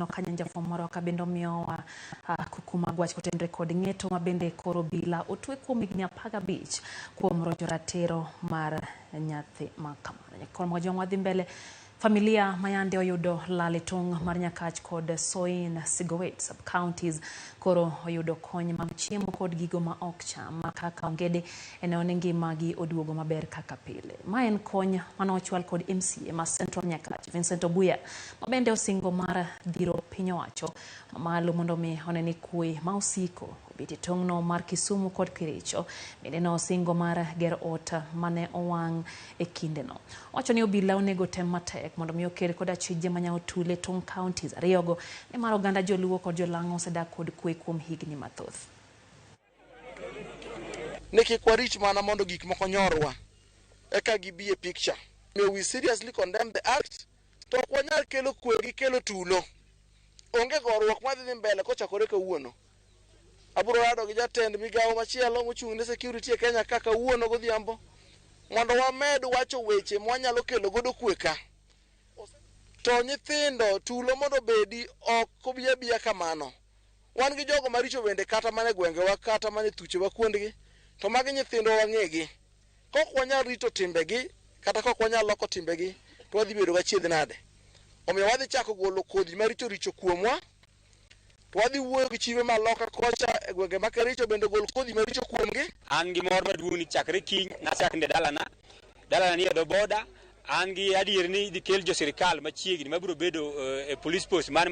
no kanyanja fomoro kabendo miyo kukuma gwach kotendre kod ng'eto mabende koro bila otwe kuom higni 15 kuom rojo ratiro mar nyathi makamano. Koro joma dhi mbele familia mayande oyudo lal e tong' mar Nyakach kod Soin Sigowet sub-counties koro oyudo kony mag chiemo kod gigo ma ok cham kaka ongede ene ngimagi oduogo maber kaka pile. Ma en kony manochwal kod MCA ma Central Nyakach Vincent Obuya mabende osingo mar dhiro piny owacho malo mondo mi oneni kwe ma osiko obiti tong'no mar Kisumu kod Kericho bende no osingo mar gero ot mane owang' e kindeno. Owacho ni obila onego tem matek mondo mi okel kod achije manya otule tong' counties ariyogo ne mar oganda joluo kod jolang'o osedak kod kwe kuom higni mathoth. Neki kwarich mana mondo gik moko nyorwa eka gibi e picture. May we seriously condemn the act. To kwanyal kelo kwe gi kelo tulo. Onge gorruok madhi mbele kochakore kawuono. Aburo rado gi jatend Migago machielo mochung' ne security e Kenya kaka wuono godhiambo mondo wamed wacho weche mwanyalo kelo godo kwe ka. To nyithindo tulo mondo bedi ok biya kamano. Wan gi jogo maricho bende kata mane gwengewa kata mane thuchewa kuondgi to magi nyithindo wang'egi. Kok wanyal rito timbegi kata kok wanyal loko timbegi to wadhi bedo gachiedh nade. Omiyo wadhi chako golo kodhi maricho richo kuomwa. To wadhi wuoyo gi chiwe maloka kocha e gwenge ma Kericho bende gol kodhi maricho kuomgi. An gi mor maduong' ni chakre kiny nasakne dalana ni e boda an gi adier ni dhi kel jo sirkal machiegni mabiro bedo e police post man